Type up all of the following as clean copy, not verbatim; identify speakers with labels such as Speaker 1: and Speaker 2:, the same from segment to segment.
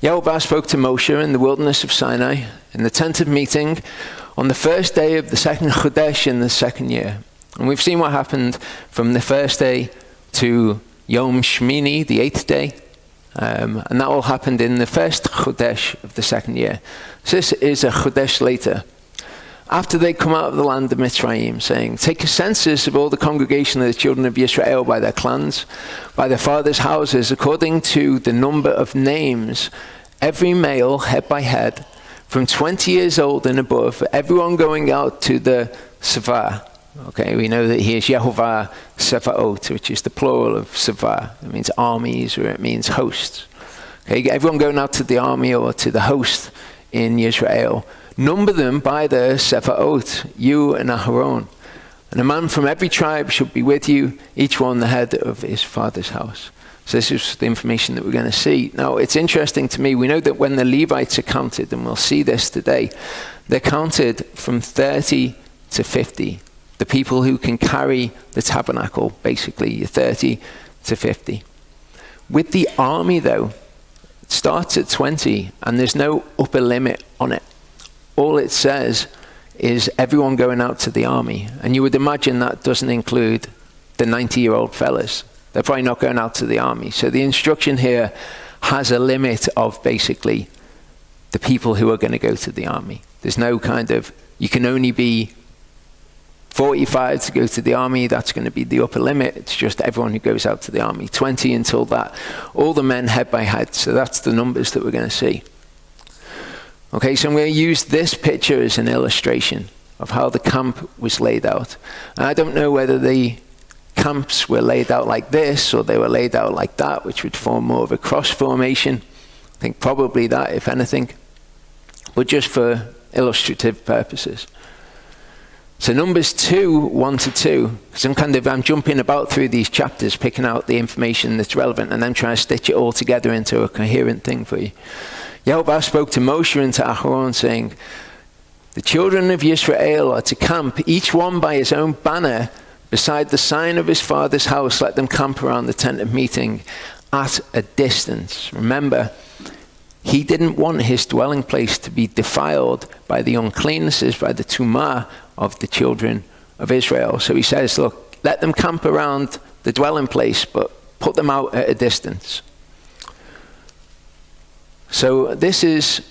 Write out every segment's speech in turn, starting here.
Speaker 1: Yehovah spoke to Moshe in the wilderness of Sinai in the tent of meeting on the first day of the second Chodesh in the second year. And we've seen what happened from the first day to Yom Shmini, the 8th day. And that all happened in the first Chodesh of the second year. So this is a Chodesh later. After they come out of the land of Mitzrayim, saying, take a census of all the congregation of the children of Israel by their clans, by their fathers' houses, according to the number of names, every male, head by head, from 20 years old and above, everyone going out to the Savah. Okay, we know that he is Yehovah Sevaot, which is the plural of Savah. It means armies, or it means hosts. Okay, everyone going out to the army or to the host in Israel. Number them by the Sevaot, you and Aharon. And a man from every tribe should be with you, each one the head of his father's house. So this is the information that we're going to see. Now, it's interesting to me, we know that when the Levites are counted, and we'll see this today, they're counted from 30 to 50. The people who can carry the tabernacle, basically, 30 to 50. With the army, though, it starts at 20, and there's no upper limit on it. All it says is everyone going out to the army. And you would imagine that doesn't include the 90-year-old fellas. They're probably not going out to the army. So the instruction here has a limit of basically the people who are going to go to the army. There's no kind of, you can only be 45 to go to the army, that's going to be the upper limit. It's just everyone who goes out to the army. 20 until that. All the men head by head. So that's the numbers that we're going to see. Okay, so I'm going to use this picture as an illustration of how the camp was laid out. And I don't know whether the camps were laid out like this or they were laid out like that, which would form more of a cross formation. I think probably that, if anything. But just for illustrative purposes. So Numbers 2, 1 to 2, because I'm jumping about through these chapters, picking out the information that's relevant, and then trying to stitch it all together into a coherent thing for you. Yehovah spoke to Moshe and to Aharon, saying, the children of Israel are to camp, each one by his own banner, beside the sign of his father's house. Let them camp around the tent of meeting at a distance. Remember, he didn't want his dwelling place to be defiled by the uncleannesses, by the tumah of the children of Israel. So he says, look, let them camp around the dwelling place, but put them out at a distance. So this is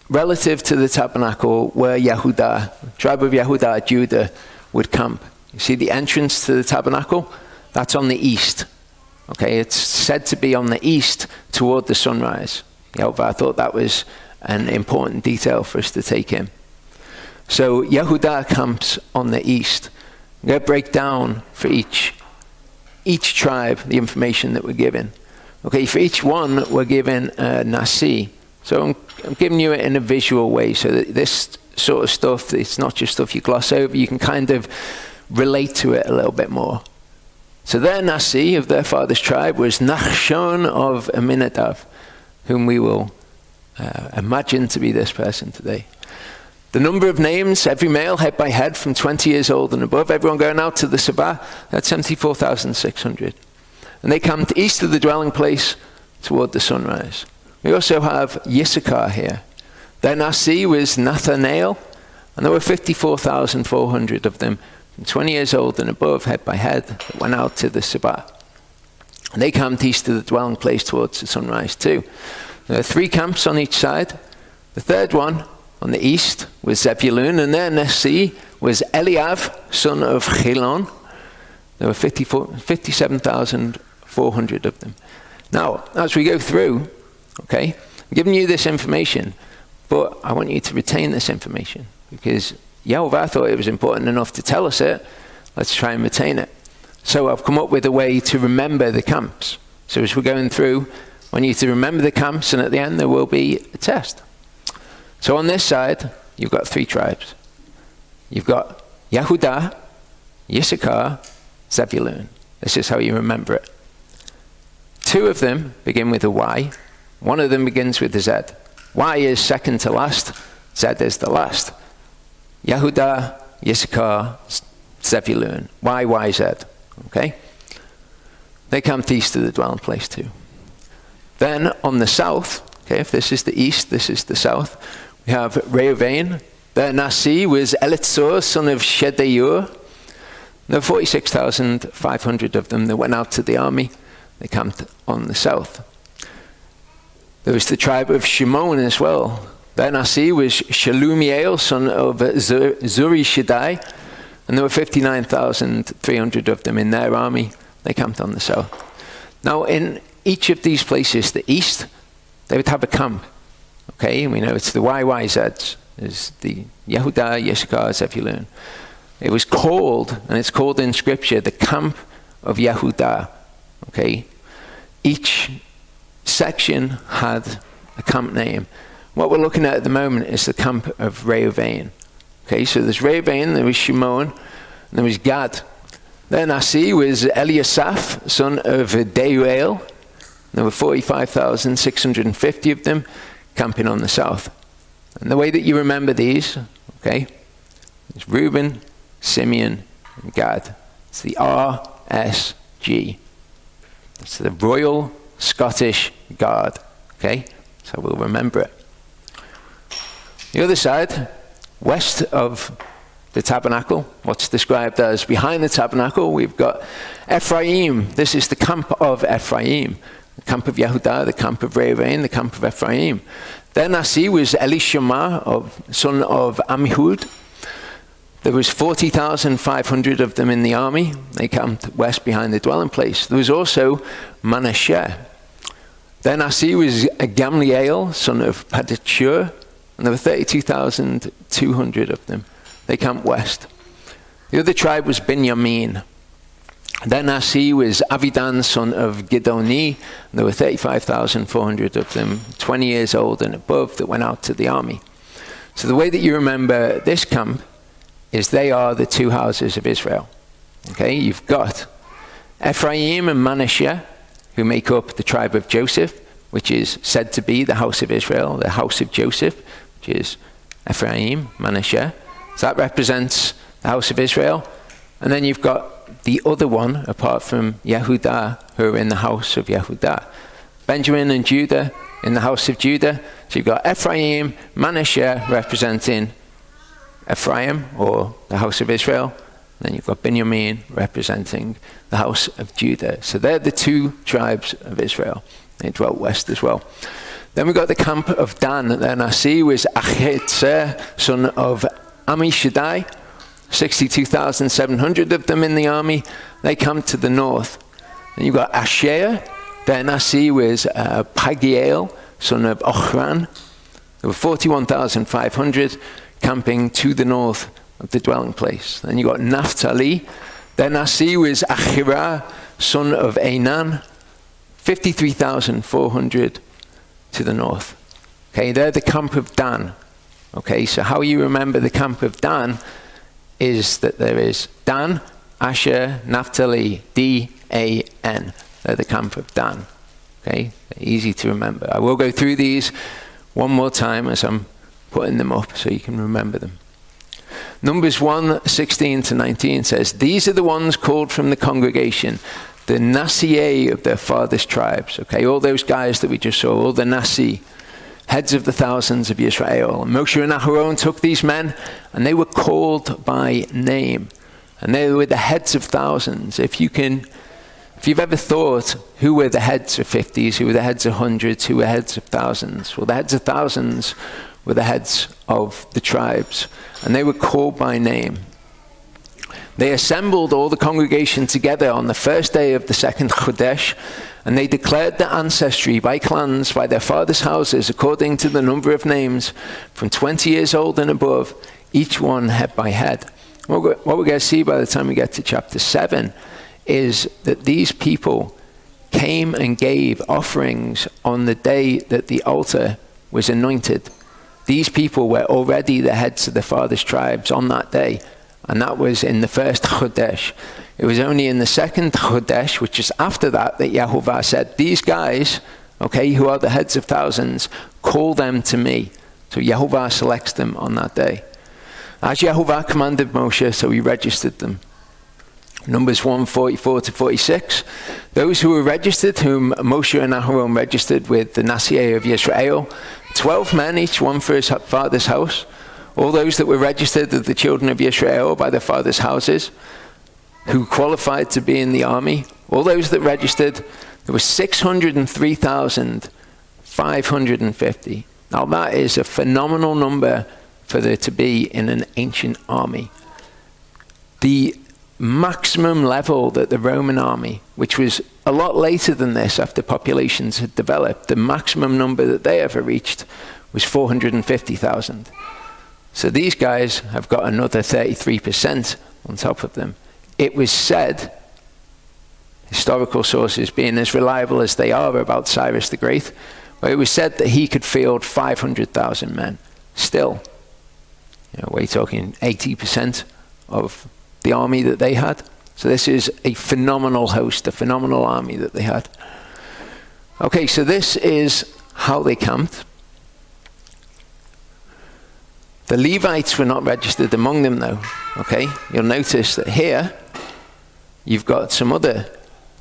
Speaker 1: relative to the tabernacle where Yehudah, tribe of Yehudah, Judah, would camp. You see the entrance to the tabernacle? That's on the east. Okay, it's said to be on the east toward the sunrise. Yehovah thought that was an important detail for us to take in. So Yehudah camps on the east. I'm going to break down for each tribe the information that we're given. Okay, for each one we're given a nasi. So I'm giving you it in a visual way so that this sort of stuff, it's not just stuff you gloss over, you can kind of relate to it a little bit more. So their nasi of their father's tribe was Nachshon of Aminadav, whom we will imagine to be this person today. The number of names, every male, head by head, from 20 years old and above, everyone going out to the Sabah, that's 74,600. And they camped east of the dwelling place toward the sunrise. We also have Yissachar here. Their nasi was Nathanael, and there were 54,400 of them, from 20 years old and above, head by head, that went out to the Sabah. And they camped east of the dwelling place towards the sunrise too. There are 3 camps on each side. The third one, on the east, was Zebulun, and their nasi was Eliav, son of Chilon. There were 57,400 of them. Now, as we go through, okay, I'm giving you this information, but I want you to retain this information, because Yehovah thought it was important enough to tell us it. Let's try and retain it. So I've come up with a way to remember the camps. So as we're going through, I want you to remember the camps, and at the end there will be a test. So on this side, you've got 3 tribes. You've got Yehudah, Yissachar, Zebulun. This is how you remember it. 2 of them begin with a Y. 1 of them begins with a Z. Y is second to last. Z is the last. Yehudah, Yissachar, Zebulun. Y, Y, Z. Okay? They camped east of the dwelling place too. Then on the south, okay, if this is the east, this is the south, we have Reuven. Their Nasi was Elitzur, son of Shedeur. There were 46,500 of them that went out to the army. They camped on the south. There was the tribe of Shimon as well. Their Nasi was Shalumiel, son of Zurishaddai, and there were 59,300 of them in their army. They camped on the south. Now, in each of these places, the east, they would have a camp. Okay, and we know it's the YYZs, is the Yehudah, Yisachar, Zebulun. It was called, and it's called in Scripture, the camp of Yehudah. Okay, each section had a camp name. What we're looking at the moment is the camp of Reuven. Okay, so there's Reuven, there was Shimon, and there was Gad. Then Nasi was Eliasaph, son of Deuel. There were 45,650 of them camping on the south. And the way that you remember these, okay, is Reuben, Simeon, and Gad. It's the RSG. It's the Royal Scottish Guard. Okay, so we'll remember it. The other side, west of the tabernacle, what's described as behind the tabernacle, we've got Ephraim. This is the camp of Ephraim. The camp of Yehudah, the camp of Reuven, the camp of Ephraim. Their Nasi was Elishama, son of Ammihud. There was 40,500 of them in the army. They camped west behind the dwelling place. There was also Manasseh. Their Nasi was Gamliel, son of Pedachur, and there were 32,200 of them. They camped west. The other tribe was Binyamin. Their Nasi was Avidan, son of Gidoni, and there were 35,400 of them, 20 years old and above, that went out to the army. So the way that you remember this camp is they are the two houses of Israel. Okay, you've got Ephraim and Manasseh, who make up the tribe of Joseph, which is said to be the house of Israel, the house of Joseph, which is Ephraim, Manasseh. So that represents the house of Israel. And then you've got the other one, apart from Yehudah, who are in the house of Yehudah. Benjamin and Judah in the house of Judah. So you've got Ephraim, Manasseh representing Ephraim, or the house of Israel. And then you've got Benjamin representing the house of Judah. So they're the two tribes of Israel. They dwelt west as well. Then we've got the camp of Dan. Their Nasi was Achitzer, son of Ammishaddai. 62,700 of them in the army. They camped to the north. Then you've got Asher. Their Nasi was Pagiel, son of Ochran. There were 41,500 camping to the north of the dwelling place. Then you've got Naphtali. Their Nasi was Achirah, son of Enan. 53,400 to the north. Okay, they're the camp of Dan. Okay, so how you remember the camp of Dan is that there is Dan, Asher, Naphtali, D-A-N. They're the camp of Dan. Okay, they're easy to remember. I will go through these one more time as I'm putting them up so you can remember them. Numbers 1:16-19 says, "These are the ones called from the congregation, the Nasi'e of their fathers' tribes." Okay, all those guys that we just saw, all the Nasi, heads of the thousands of Israel. And Moshe and Aharon took these men, and they were called by name. And they were the heads of thousands. If you've ever thought who were the heads of 50s, who were the heads of hundreds, who were heads of thousands? Well, the heads of thousands were the heads of the tribes. And they were called by name. They assembled all the congregation together on the first day of the second Chodesh, and they declared their ancestry by clans, by their fathers' houses, according to the number of names, from 20 years old and above, each one head by head. What we're going to see by the time we get to chapter 7 is that these people came and gave offerings on the day that the altar was anointed. These people were already the heads of the fathers' tribes on that day. And that was in the first Chodesh. It was only in the second Chodesh, which is after that, that Yehovah said, these guys, okay, who are the heads of thousands, call them to me. So Yehovah selects them on that day. As Yehovah commanded Moshe, so he registered them. Numbers 1, 44 to 46. Those who were registered, whom Moshe and Aharon registered with the Nasiah of Yisrael, 12 men, each one for his father's house. All those that were registered of the children of Yisrael by their father's houses, who qualified to be in the army, all those that registered, there were 603,550. Now that is a phenomenal number for there to be in an ancient army. The maximum level that the Roman army, which was a lot later than this after populations had developed, the maximum number that they ever reached was 450,000. So these guys have got another 33% on top of them. It was said, historical sources being as reliable as they are about Cyrus the Great, but it was said that he could field 500,000 men. Still, we're talking 80% of the army that they had. So this is a phenomenal host, a phenomenal army that they had. Okay, so this is how they camped. The Levites were not registered among them though. Okay, you'll notice that here you've got some other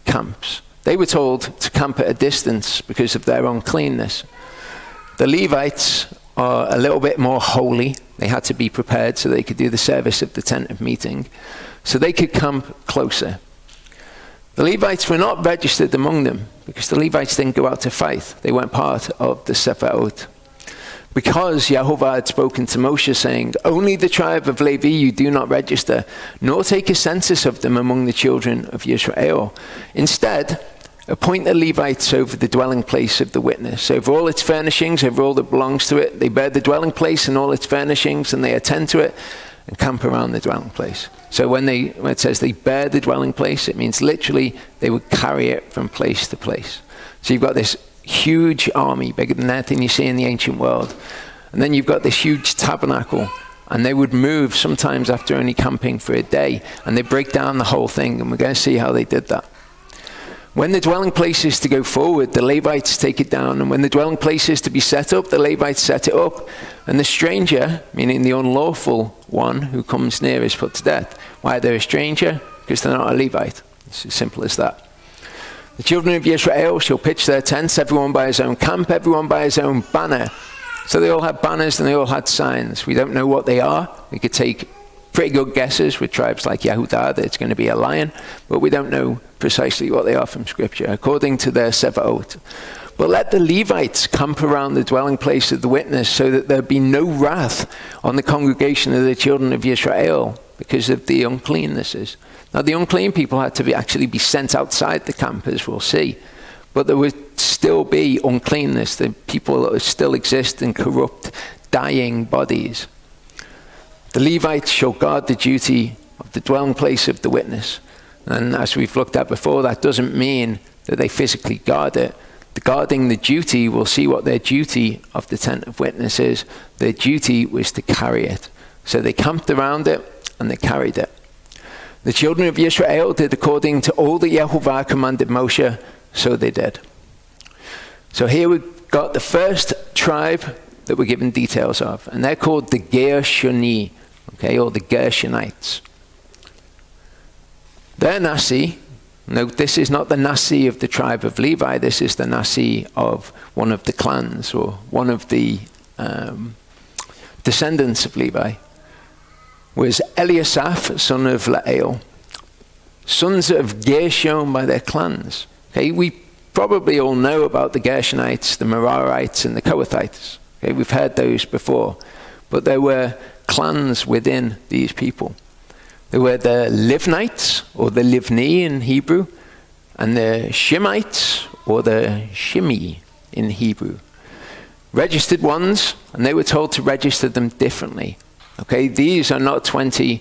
Speaker 1: camps. They were told to camp at a distance because of their uncleanness. The Levites are a little bit more holy. They had to be prepared so they could do the service of the tent of meeting. So they could camp closer. The Levites were not registered among them because the Levites didn't go out to fight. They weren't part of the Sefaot. Because Yehovah had spoken to Moshe saying, only the tribe of Levi you do not register, nor take a census of them among the children of Israel. Instead, appoint the Levites over the dwelling place of the witness, over all its furnishings, over all that belongs to it. They bear the dwelling place and all its furnishings, and they attend to it and camp around the dwelling place. So when it says they bear the dwelling place, it means literally they would carry it from place to place. So you've got this huge army, bigger than anything you see in the ancient world. And then you've got this huge tabernacle, and they would move sometimes after only camping for a day, and they break down the whole thing, and we're going to see how they did that. When the dwelling place is to go forward, the Levites take it down, and when the dwelling place is to be set up, the Levites set it up, and the stranger, meaning the unlawful one who comes near, is put to death. Why are they a stranger? Because they're not a Levite. It's as simple as that. The children of Israel shall pitch their tents, everyone by his own camp, everyone by his own banner. So they all had banners and they all had signs. We don't know what they are. We could take pretty good guesses with tribes like Yehudah that it's going to be a lion, but we don't know precisely what they are from Scripture, according to their Sevaot. But let the Levites camp around the dwelling place of the witness so that there be no wrath on the congregation of the children of Israel because of the uncleannesses. Now, the unclean people had to actually be sent outside the camp, as we'll see. But there would still be uncleanness. The people that still exist in corrupt, dying bodies. The Levites shall guard the duty of the dwelling place of the witness. And as we've looked at before, that doesn't mean that they physically guard it. Guarding the duty, we'll see what their duty of the tent of witness is. Their duty was to carry it. So they camped around it and they carried it. The children of Israel did according to all that Yehovah commanded Moshe, so they did. So here we've got the first tribe that we're given details of, and they're called the Gershoni, okay, or the Gershonites. Their Nasi, note this is not the Nasi of the tribe of Levi, this is the Nasi of one of the clans, or one of the descendants of Levi, was Eliasaph, son of Lael, sons of Gershon by their clans. Okay, we probably all know about the Gershonites, the Merarites, and the Kohathites. Okay, we've heard those before. But there were clans within these people. There were the Livnites, or the Livni in Hebrew, and the Shimites, or the Shimi in Hebrew. Registered ones, and they were told to register them differently. Okay, these are not 20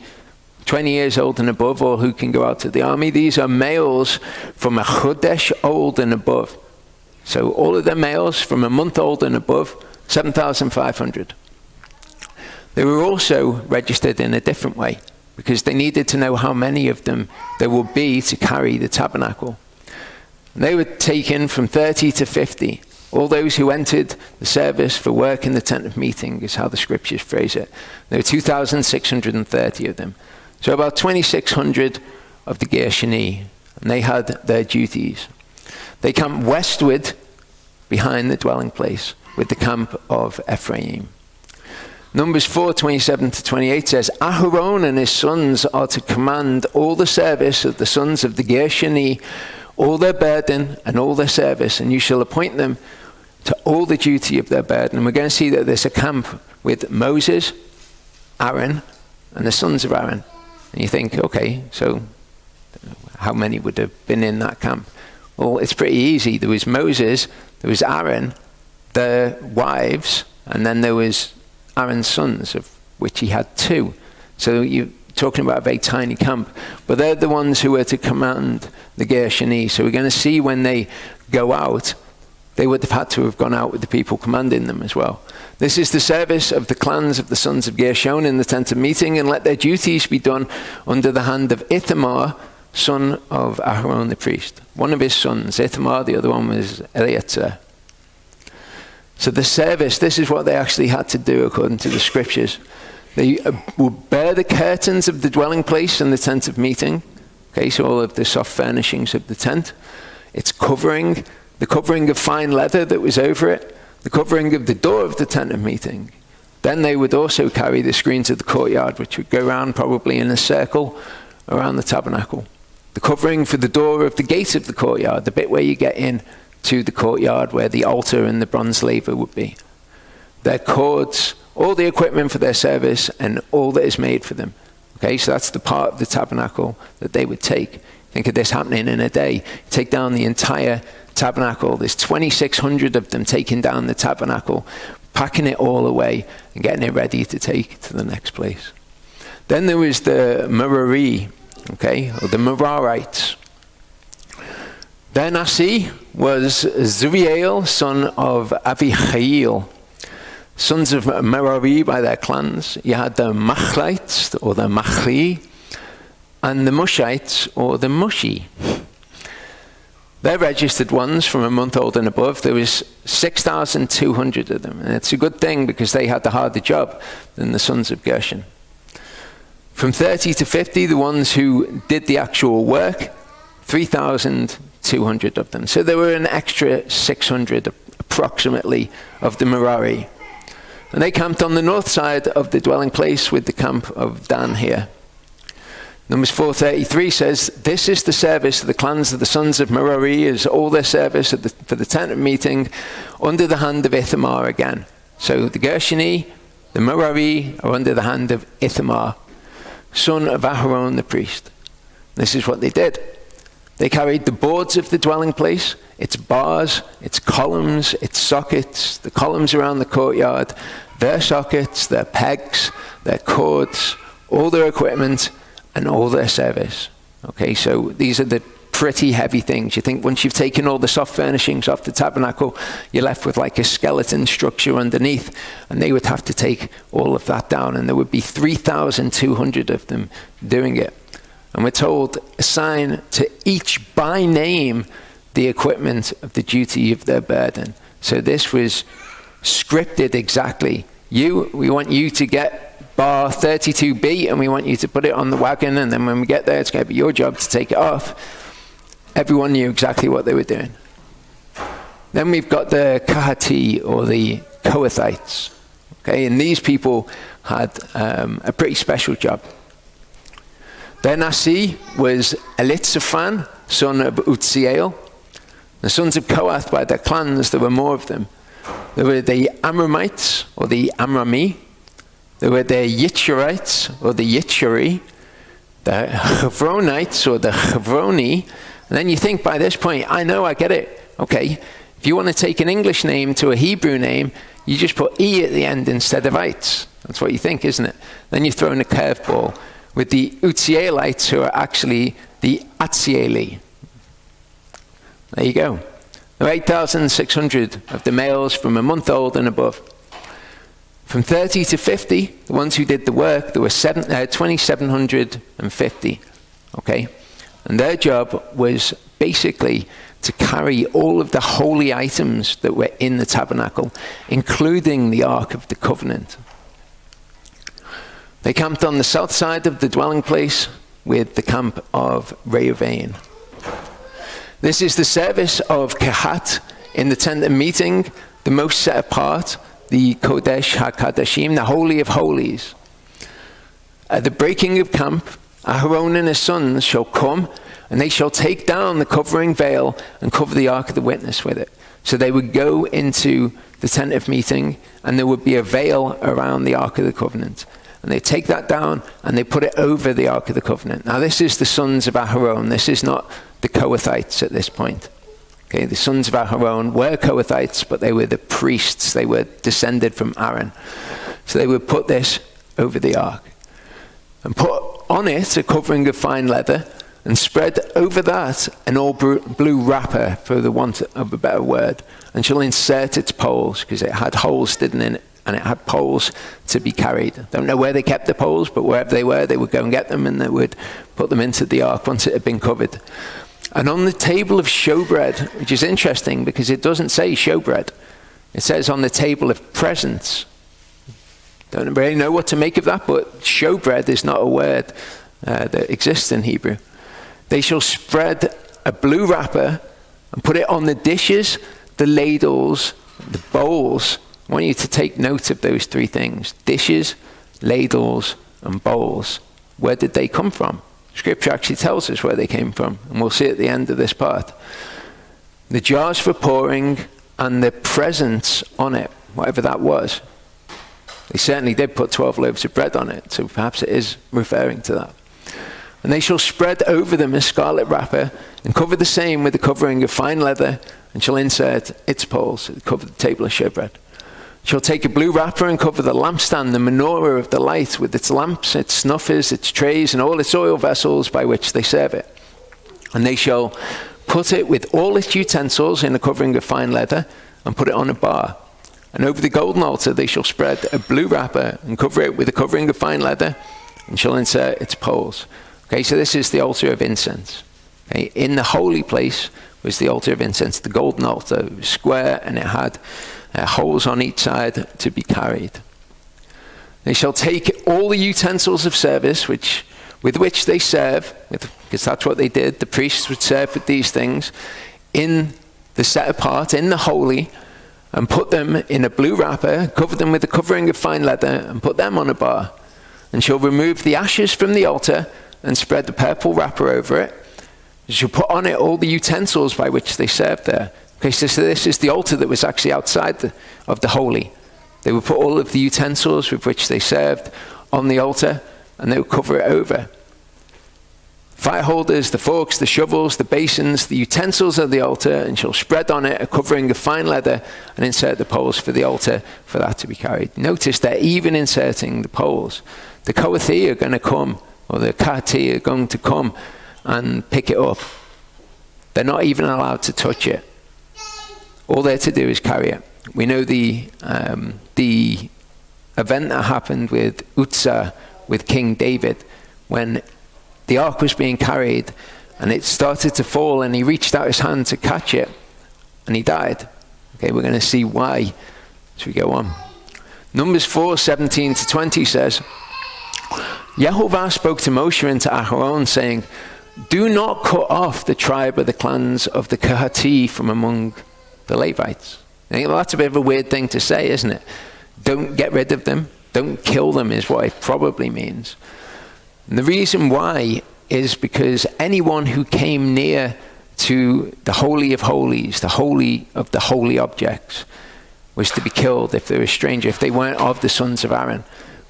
Speaker 1: years old and above, or who can go out to the army. These are males from a chodesh old and above. So all of the males from a month old and above, 7,500. They were also registered in a different way, because they needed to know how many of them there would be to carry the tabernacle. And they were taken from 30 to 50. All those who entered the service for work in the tent of meeting is how the scriptures phrase it. There were 2,630 of them. So about 2,600 of the Gershoni, and they had their duties. They camped westward behind the dwelling place with the camp of Ephraim. Numbers 4:27-28 says, Aharon and his sons are to command all the service of the sons of the Gershoni, all their burden and all their service, and you shall appoint them to all the duty of their burden. And we're going to see that there's a camp with Moses, Aaron, and the sons of Aaron. And you think, okay, so how many would have been in that camp? Well, it's pretty easy. There was Moses, there was Aaron, their wives, and then there was Aaron's sons, of which he had 2. So you're talking about a very tiny camp. But they're the ones who were to command the Gershoni. So we're going to see when they go out, they would have had to have gone out with the people commanding them as well. This is the service of the clans of the sons of Gershon in the tent of meeting, and let their duties be done under the hand of Ithamar, son of Aharon the priest. One of his sons, Ithamar, the other one was Eleazar. So the service, this is what they actually had to do according to the scriptures. They would bear the curtains of the dwelling place and the tent of meeting. Okay, so all of the soft furnishings of the tent. Its covering, the covering of fine leather that was over it, the covering of the door of the tent of meeting. Then they would also carry the screens of the courtyard, which would go around probably in a circle around the tabernacle. The covering for the door of the gate of the courtyard, the bit where you get in to the courtyard where the altar and the bronze laver would be. Their cords, all the equipment for their service, and all that is made for them. Okay, so that's the part of the tabernacle that they would take. Think of this happening in a day. Take down the entire tabernacle. There's 2,600 of them taking down the tabernacle, packing it all away, and getting it ready to take to the next place. Then there was the Merari, okay, or the Merarites. Their Nasi was Zuriel, son of Abihail. Sons of Merari by their clans. You had the Machlites, or the Machli, and the Mushites, or the Mushi. They're registered ones from a month old and above. There was 6,200 of them. And it's a good thing because they had the harder job than the sons of Gershon. From 30 to 50, the ones who did the actual work, 3,200 of them. So there were an extra 600 approximately of the Merari. And they camped on the north side of the dwelling place with the camp of Dan here. Numbers 4:33 says, this is the service of the clans of the sons of Merari, is all their service for the tent of meeting under the hand of Ithamar again. So the Gershoni, the Merari are under the hand of Ithamar, son of Aharon the priest. This is what they did. They carried the boards of the dwelling place, its bars, its columns, its sockets, the columns around the courtyard, their sockets, their pegs, their cords, all their equipment, and all their service. Okay, so these are the pretty heavy things. You think once you've taken all the soft furnishings off the tabernacle, you're left with like a skeleton structure underneath, and they would have to take all of that down, and there would be 3,200 of them doing it. And we're told, assign to each by name the equipment of the duty of their burden. So this was scripted exactly. We want you to get bar 32B, and we want you to put it on the wagon, and then when we get there, it's going to be your job to take it off. Everyone knew exactly what they were doing. Then we've got the Kahati, or the Kohathites. Okay, and these people had a pretty special job. Their Nasi was Elitzaphan, son of Uzziel. The sons of Kohath by their clans, there were more of them. There were the Amramites, or the Amrami. There were the Yitzharites, or the Yitzhari. The Chevronites, or the Chevroni. And then you think by this point, I get it. Okay, if you want to take an English name to a Hebrew name, you just put E at the end instead of ites. That's what you think, isn't it? Then you throw in a curveball with the Uzzielites, who are actually the Atzieli. There you go. There were 8,600 of the males from a month old and above. From 30 to 50, the ones who did the work, there were 2,750. Okay? And their job was basically to carry all of the holy items that were in the tabernacle, including the Ark of the Covenant. They camped on the south side of the dwelling place with the camp of Reuven. This is the service of Kehat in the tent of meeting, the most set apart, the Kodesh HaKadashim, the Holy of Holies. At the breaking of camp, Aharon and his sons shall come, and they shall take down the covering veil and cover the ark of the witness with it. So they would go into the tent of meeting, and there would be a veil around the ark of the covenant. And they take that down, and they put it over the ark of the covenant. Now this is the sons of Aharon. This is not the Kohathites at this point. Okay, the sons of Aharon were Kohathites, but they were the priests. They were descended from Aaron. So they would put this over the ark and put on it a covering of fine leather, and spread over that an all blue wrapper, for the want of a better word, and shall insert its poles, because it had holes, didn't it? And it had poles to be carried. Don't know where they kept the poles, but wherever they were, they would go and get them, and they would put them into the ark once it had been covered. And on the table of showbread, which is interesting because it doesn't say showbread. It says on the table of presents. Don't really know what to make of that, but showbread is not a word that exists in Hebrew. They shall spread a blue wrapper and put it on the dishes, the ladles, the bowls. I want you to take note of those three things: dishes, ladles, and bowls. Where did they come from? Scripture actually tells us where they came from, and we'll see at the end of this part. The jars for pouring and the presents on it, whatever that was. They certainly did put 12 loaves of bread on it, so perhaps it is referring to that. And they shall spread over them a scarlet wrapper, and cover the same with the covering of fine leather, and shall insert its poles, and cover the table of showbread. Shall take a blue wrapper and cover the lampstand, the menorah of the light, with its lamps, its snuffers, its trays, and all its oil vessels by which they serve it. And they shall put it with all its utensils in a covering of fine leather, and put it on a bar. And over the golden altar they shall spread a blue wrapper, and cover it with a covering of fine leather, and shall insert its poles. Okay, so this is the altar of incense. Okay, in the holy place was the altar of incense, the golden altar. It was square, and it had holes on each side to be carried. They shall take all the utensils of service with which they serve, because that's what they did. The priests would serve with these things in the set apart, in the holy, and put them in a blue wrapper, cover them with a covering of fine leather, and put them on a bar. And shall remove the ashes from the altar, and spread the purple wrapper over it. And shall put on it all the utensils by which they served there. Okay, so this is the altar that was actually outside of the holy. They would put all of the utensils with which they served on the altar, and they would cover it over. Fire holders, the forks, the shovels, the basins, the utensils of the altar, and shall spread on it a covering of fine leather, and insert the poles for the altar for that to be carried. Notice they're even inserting the poles. The Kohathi are going to come, or the Kahati are going to come and pick it up. They're not even allowed to touch it. All they're to do is carry it. We know the event that happened with Uzzah, with King David, when the ark was being carried and it started to fall, and he reached out his hand to catch it and he died. Okay, we're going to see why as we go on. Numbers 4:17-20 says, Yehovah spoke to Moshe and to Aharon, saying, do not cut off the tribe of the clans of the Kahati from among the Levites. Well, that's a bit of a weird thing to say, isn't it? Don't get rid of them. Don't kill them is what it probably means. And the reason why is because anyone who came near to the Holy of Holies, the holy of the holy objects, was to be killed if they were a stranger, if they weren't of the sons of Aaron.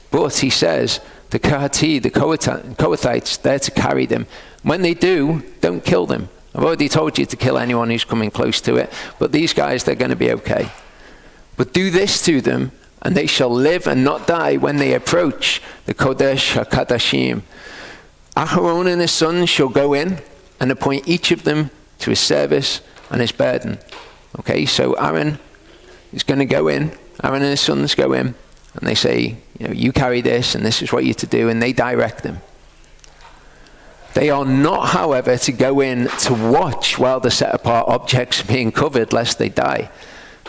Speaker 1: But he says, the Kahati, the Kohathites, they're to carry them. When they do, don't kill them. I've already told you to kill anyone who's coming close to it, but these guys, they're going to be okay. But do this to them, and they shall live and not die when they approach the Kodesh HaKadashim. Aharon and his sons shall go in and appoint each of them to his service and his burden. Okay, so Aaron is going to go in, Aaron and his sons go in, and they say, you carry this, and this is what you're to do, and they direct them. They are not, however, to go in to watch while the set-apart objects are being covered, lest they die.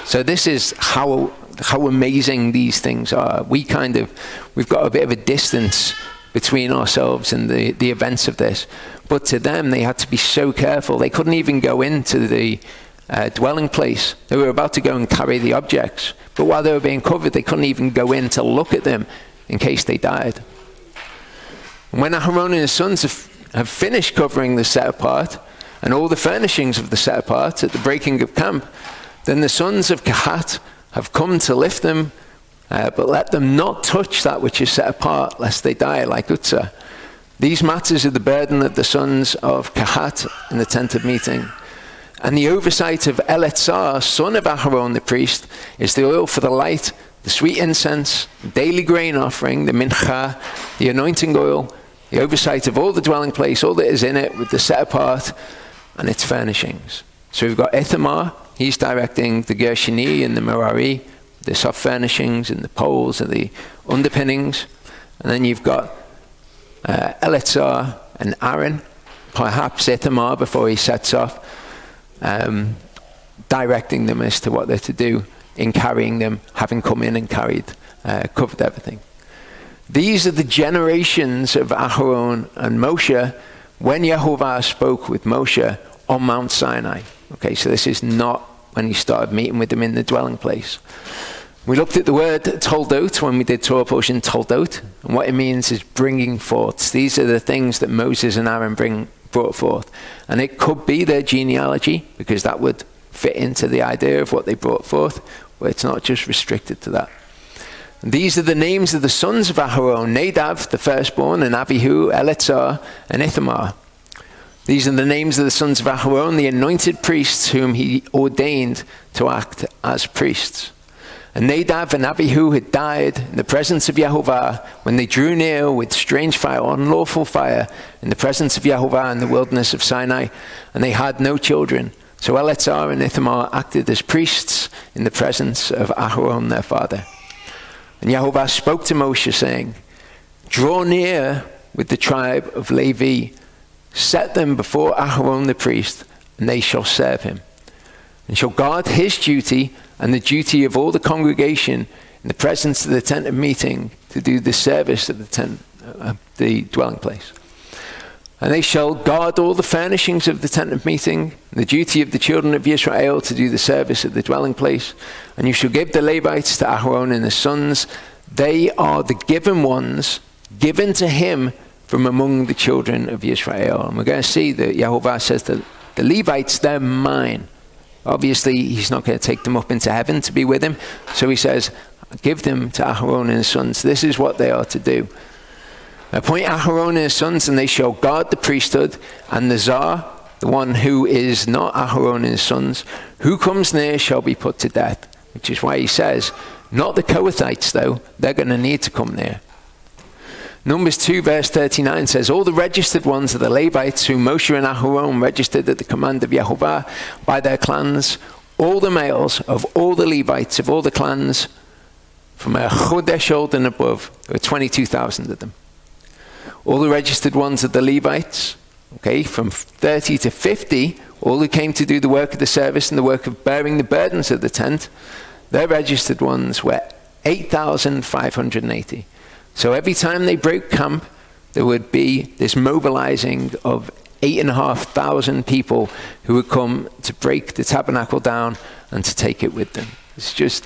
Speaker 1: So this is how amazing these things are. We've got a bit of a distance between ourselves and the events of this. But to them, they had to be so careful. They couldn't even go into the dwelling place. They were about to go and carry the objects. But while they were being covered, they couldn't even go in to look at them in case they died. And when Aharon and his sons have finished covering the set apart and all the furnishings of the set apart at the breaking of camp, then the sons of Kehat have come to lift them, but let them not touch that which is set apart, lest they die like Uzzah. These matters are the burden of the sons of Kehat in the tent of meeting. And the oversight of Eleazar, son of Aharon the priest, is the oil for the light, the sweet incense, the daily grain offering, the mincha, the anointing oil, the oversight of all the dwelling place, all that is in it, with the set apart and its furnishings. So we've got Ithamar, he's directing the Gershoni and the Merari, the soft furnishings and the poles and the underpinnings. And then you've got Eleazar and Aaron, perhaps Ithamar before he sets off, directing them as to what they're to do in carrying them, having come in and covered everything. These are the generations of Aharon and Moshe when Yehovah spoke with Moshe on Mount Sinai. Okay, so this is not when he started meeting with them in the dwelling place. We looked at the word toldot when we did Torah portion toldot, and what it means is bringing forth. These are the things that Moses and Aaron brought forth. And it could be their genealogy, because that would fit into the idea of what they brought forth, but it's not just restricted to that. And these are the names of the sons of Aharon: Nadav, the firstborn, and Abihu, Eleazar, and Ithamar. These are the names of the sons of Aharon, the anointed priests whom he ordained to act as priests. And Nadav and Abihu had died in the presence of Yehovah when they drew near with strange fire, unlawful fire, in the presence of Yehovah in the wilderness of Sinai, and they had no children. So Eleazar and Ithamar acted as priests in the presence of Aharon their father. And Yehovah spoke to Moshe, saying, "Draw near with the tribe of Levi, set them before Aharon the priest, and they shall serve him, and shall guard his duty and the duty of all the congregation in the presence of the tent of meeting, to do the service of the dwelling place. And they shall guard all the furnishings of the tent of meeting, and the duty of the children of Israel to do the service of the dwelling place. And you shall give the Levites to Aharon and his sons. They are the given ones, given to him from among the children of Israel." And we're going to see that Yehovah says that the Levites, they're mine. Obviously, he's not going to take them up into heaven to be with him. So he says, give them to Aharon and his sons. This is what they are to do. Appoint Aharon and his sons, and they shall guard the priesthood, and the Zar, the one who is not Aharon and his sons, who comes near shall be put to death. Which is why he says, not the Kohathites though, they're going to need to come near. Numbers 2 verse 39 says, "All the registered ones are the Levites whom Moshe and Aharon registered at the command of Yehovah by their clans, all the males of all the Levites of all the clans from a chodesh old and above." There were 22,000 of them. All the registered ones are the Levites, okay, from 30 to 50, all who came to do the work of the service and the work of bearing the burdens of the tent. Their registered ones were 8,580. So every time they broke camp, there would be this mobilizing of 8,500 people who would come to break the tabernacle down and to take it with them. It's just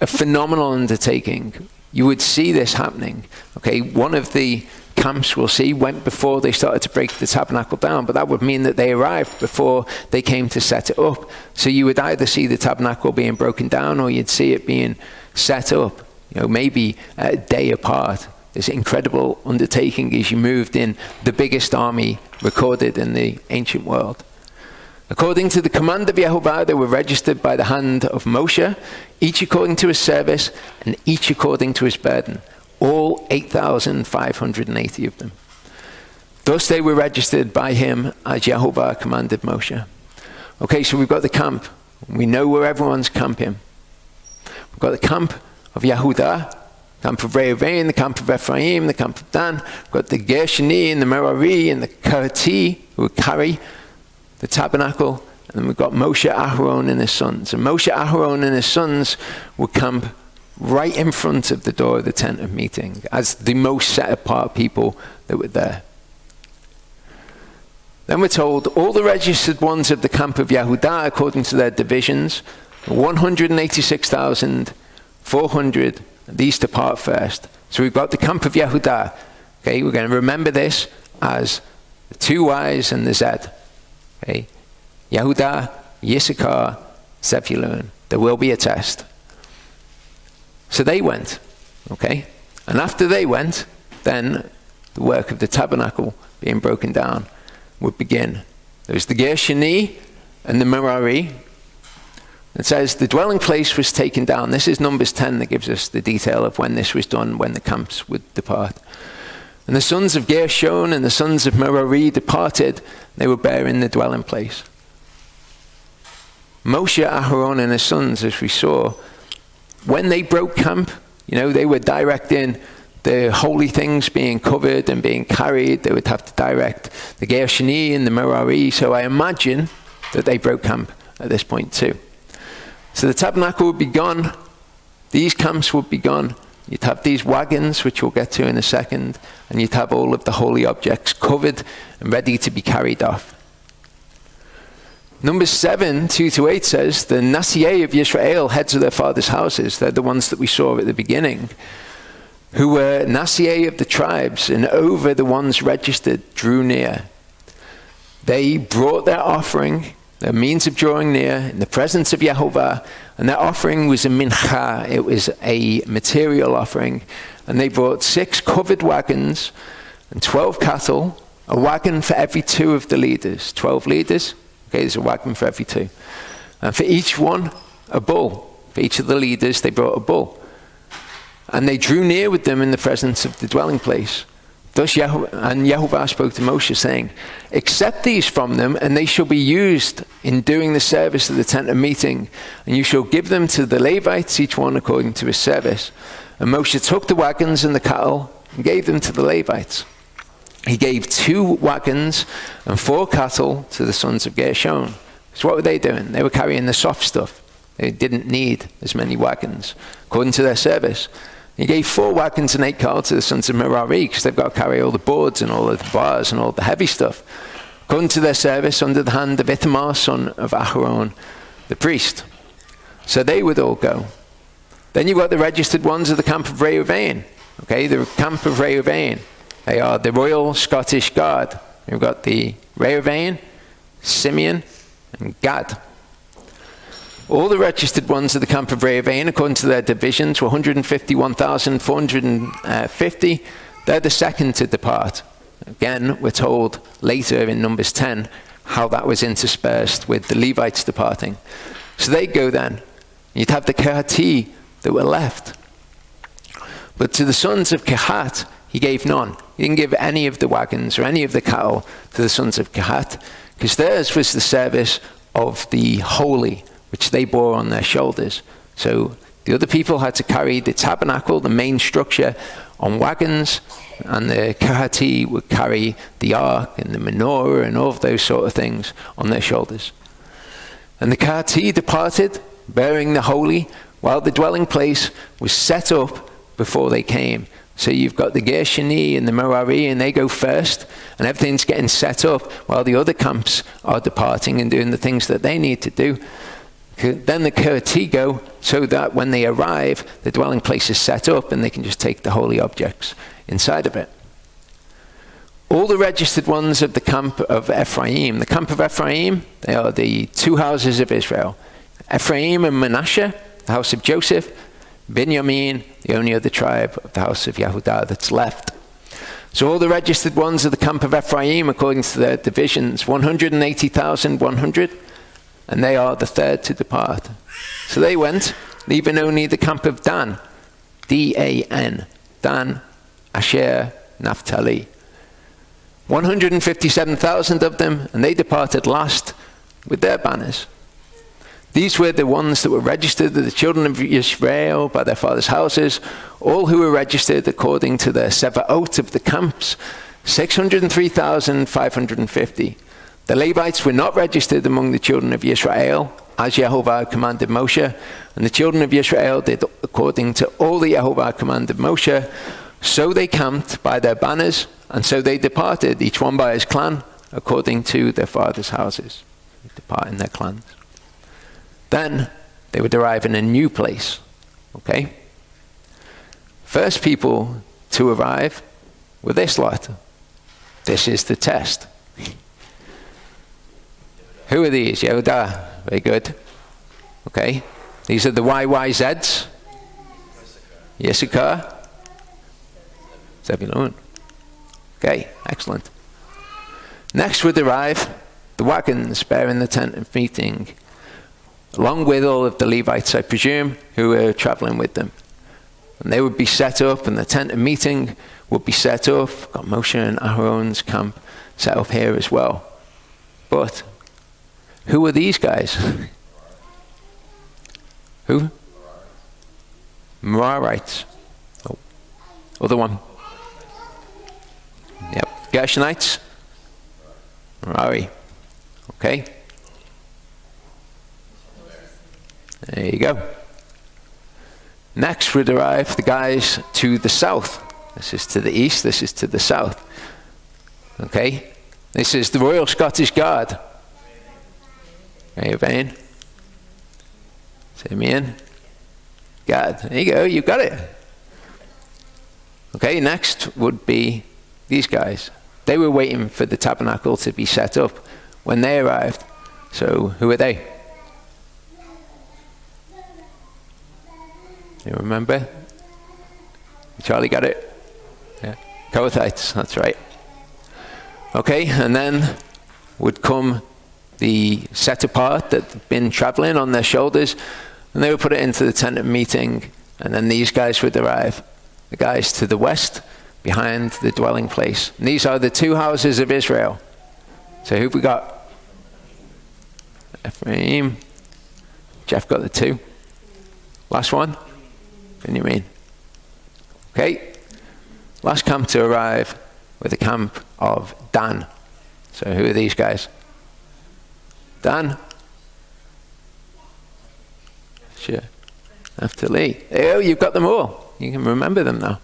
Speaker 1: a phenomenal undertaking. You would see this happening. Okay, one of the camps we'll see went before they started to break the tabernacle down, but that would mean that they arrived before they came to set it up. So you would either see the tabernacle being broken down, or you'd see it being set up, maybe a day apart. This incredible undertaking as you moved in the biggest army recorded in the ancient world. According to the command of Yehovah, they were registered by the hand of Moshe, each according to his service and each according to his burden. All 8,580 of them. Thus they were registered by him as Yehovah commanded Moshe. Okay, so we've got the camp. We know where everyone's camping. We've got the camp of Yehudah, camp of Reuven, the camp of Ephraim, the camp of Dan. We've got the Gershoni and the Merari and the Kohati who would carry the tabernacle. And then we've got Moshe, Aharon, and his sons. And Moshe, Aharon, and his sons would camp right in front of the door of the tent of meeting as the most set apart people that were there. Then we're told all the registered ones of the camp of Yehudah, according to their divisions, 186,400, these depart first. So we've got the camp of Yehudah. Okay, we're going to remember this as the two Y's and the Z. Okay, Yehudah, Yissachar, Zebulun. There will be a test. So they went. Okay, and after they went, then the work of the tabernacle being broken down would begin. There was the Gershoni and the Merari. It says the dwelling place was taken down. This is Numbers 10 that gives us the detail of when this was done, when the camps would depart. And the sons of Gershon and the sons of Merari departed. They were bearing the dwelling place. Moshe, Aharon, and his sons, as we saw, when they broke camp, they were directing the holy things being covered and being carried. They would have to direct the Gershoni and the Merari. So I imagine that they broke camp at this point too. So the tabernacle would be gone. These camps would be gone. You'd have these wagons, which we'll get to in a second, and you'd have all of the holy objects covered and ready to be carried off. Numbers 7, 2-8 says, the Nasieh of Yisrael, heads of their fathers' houses, they're the ones that we saw at the beginning, who were Nasieh of the tribes, and over the ones registered, drew near. They brought their offering, their means of drawing near, in the presence of Yehovah, and their offering was a mincha. It was a material offering. And they brought 6 covered wagons and 12 cattle, a wagon for every 2 of the leaders. 12 leaders, okay, there's a wagon for every 2. And for each one, a bull. For each of the leaders, they brought a bull. And they drew near with them in the presence of the dwelling place. Thus Yehovah spoke to Moshe, saying, accept these from them, and they shall be used in doing the service of the tent of meeting. And you shall give them to the Levites, each one according to his service. And Moshe took the wagons and the cattle and gave them to the Levites. He gave 2 wagons and 4 cattle to the sons of Gershon. So what were they doing? They were carrying the soft stuff. They didn't need as many wagons, according to their service. He gave 4 wagons and 8 cattle to the sons of Merari, because they've got to carry all the boards and all of the bars and all the heavy stuff, according to their service, under the hand of Ithamar, son of Aharon, the priest. So they would all go. Then you've got the registered ones of the camp of Reuven. Okay, the camp of Reuven. They are the Royal Scottish Guard. You've got the Reuven, Simeon, and Gad. All the registered ones of the camp of Reuven, according to their divisions, were 151,450. They're the second to depart. Again, we're told later in Numbers 10 how that was interspersed with the Levites departing. So they go then. You'd have the Kehati that were left. But to the sons of Kehat, he gave none. He didn't give any of the wagons or any of the cattle to the sons of Kehat, because theirs was the service of the holy, which they bore on their shoulders. So the other people had to carry the tabernacle, the main structure, on wagons, and the Kehati would carry the ark and the menorah and all of those sort of things on their shoulders. And the Kehati departed, bearing the holy, while the dwelling place was set up before they came. So you've got the Gershoni and the Merari, and they go first, and everything's getting set up while the other camps are departing and doing the things that they need to do. Then the Kehati go, so that when they arrive, the dwelling place is set up and they can just take the holy objects inside of it. All the registered ones of the camp of Ephraim. The camp of Ephraim, they are the 2 houses of Israel. Ephraim and Manasseh, the house of Joseph. Binyamin, the only other tribe of the house of Yehudah that's left. So all the registered ones of the camp of Ephraim, according to their divisions, 180,100. And they are the third to depart. So they went, leaving only the camp of Dan, D-A-N, Dan, Asher, Naphtali. 157,000 of them, and they departed last with their banners. These were the ones that were registered of the children of Israel by their fathers' houses, all who were registered according to their sevaot of the camps, 603,550. The Levites were not registered among the children of Israel, as Jehovah had commanded Moshe. And the children of Israel did according to all that Jehovah had commanded Moshe. So they camped by their banners, and so they departed, each one by his clan, according to their fathers' houses. They depart in their clans. Then they would arrive in a new place. Okay? First people to arrive were this lot. This is the test. Who are these? Yehudah. Very good. Okay. These are the YYZs. Yissachar. Zebulun. Okay, excellent. Next would arrive the wagons bearing the tent of meeting, along with all of the Levites, I presume, who were traveling with them. And they would be set up, and the tent of meeting would be set up. Got Moshe and Aaron's camp set up here as well. But who are these guys? Who? Merarites. Oh, other one. Yep. Gershonites. Merari. Okay. There you go. Next would arrive the guys to the south. This is to the east, this is to the south. Okay? This is the Royal Scottish Guard. Vain. Simeon. Gad. There you go, you got it. Okay, next would be these guys. They were waiting for the tabernacle to be set up when they arrived. So, who are they? You remember? Charlie got it? Yeah. Kohathites, that's right. Okay, and then would come the set apart that had been traveling on their shoulders, and they would put it into the tent of meeting, and then these guys would arrive. The guys to the west, behind the dwelling place. And these are the two houses of Israel. So who've we got? Ephraim. Jeff got the two. Last one? Benjamin. Okay. Last camp to arrive with the camp of Dan. So who are these guys? Dan? Sure. Naphtali. Oh, you've got them all. You can remember them now.